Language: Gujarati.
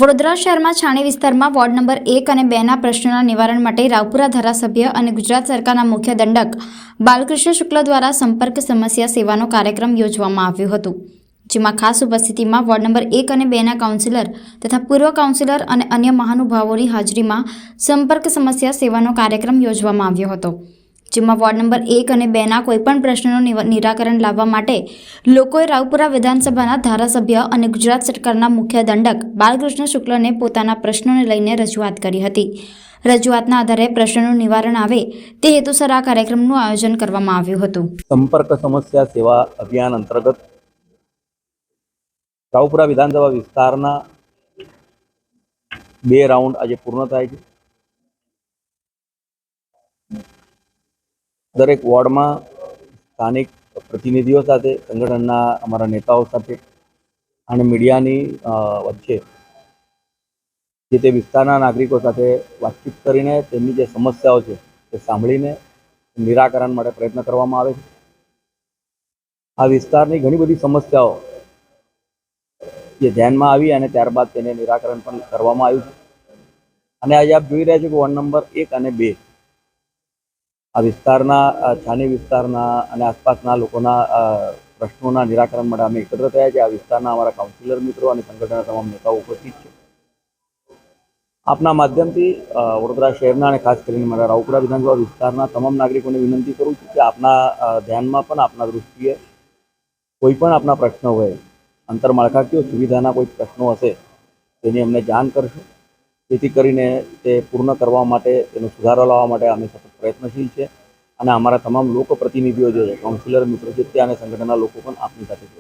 વડોદરા શહેરમાં છાણી વિસ્તારમાં વોર્ડ નંબર 1 અને 2ના પ્રશ્નોના નિવારણ માટે રાવપુરા ધારાસભ્ય અને ગુજરાત સરકારના મુખ્ય દંડક બાલકૃષ્ણ શુક્લ દ્વારા સંપર્ક સમસ્યા સેવાનો કાર્યક્રમ યોજવામાં આવ્યો હતો, જેમાં ખાસ ઉપસ્થિતિમાં વોર્ડ નંબર 1 અને 2ના કાઉન્સિલર તથા પૂર્વ કાઉન્સિલર અને અન્ય મહાનુભાવોની હાજરીમાં સંપર્ક સમસ્યા સેવાનો કાર્યક્રમ યોજવામાં આવ્યો હતો, જેમાં વોર્ડ નંબર 1 અને 2ના કોઈપણ પ્રશ્નોનું નિરાકરણ લાવવા માટે લોકોએ રાવપુરા વિધાનસભાના ધારાસભ્ય અને ગુજરાત સરકારના મુખ્ય દંડક બાલકૃષ્ણ શુક્લને પોતાના પ્રશ્નોને લઈને રજૂઆત કરી હતી. રજૂઆતના આધારે પ્રશ્નોનું નિવારણ આવે તે હેતુસર આ કાર્યક્રમનું આયોજન કરવામાં આવ્યું હતું. સંપર્ક સમસ્યા સેવા અભિયાન અંતર્ગત રાવપુરા વિધાનસભા વિસ્તારના 2 રાઉન્ડ આજે પૂર્ણ થાય છે. દરેક વોર્ડમાં સ્થાનિક પ્રતિનિધિઓ સાથે, સંગઠનના અમારા નેતાઓ સાથે અને મીડિયાની વચ્ચે જે તે વિસ્તારના નાગરિકો સાથે વાતચીત કરીને તેમની જે સમસ્યાઓ છે તે સાંભળીને નિરાકરણ માટે પ્રયત્ન કરવામાં આવે છે. આ વિસ્તારની ઘણી બધી સમસ્યાઓ જે ધ્યાનમાં આવી અને ત્યારબાદ તેને નિરાકરણ પણ કરવામાં આવ્યું છે. અને આજે આપ જોઈ રહ્યા છો કે વોર્ડ નંબર 1 અને 2 આ વિસ્તારના છાની વિસ્તારના અને આસપાસના લોકોના પ્રશ્નોના નિરાકરણ માટે અમે એકત્ર થયા છે. આ વિસ્તારના અમારા કાઉન્સિલર મિત્રો અને સંગઠનના તમામ નેતાઓ ઉપસ્થિત છે. આપના માધ્યમથી વડોદરા શહેરના અને ખાસ કરીને મારા રાવપુરા વિધાનસભા વિસ્તારના તમામ નાગરિકોને વિનંતી કરું છું કે આપના ધ્યાનમાં પણ, આપના દૃષ્ટિએ કોઈ પણ આપના પ્રશ્નો હોય, આંતરમાળખાકીય સુવિધાના કોઈ પ્રશ્નો હશે તેની અમને જાણ કરશો, જેથી કરીને તે પૂર્ણ કરવા માટે, તેનો સુધારો લાવવા માટે અમે સતત પ્રયત્નશીલ છે. અને અમારા તમામ લોક પ્રતિનિધિઓ જે છે, કાઉન્સિલર મિત્રો છે, ત્યાં અને સંગઠનના લોકો પણ આપની સાથે જોડાયા.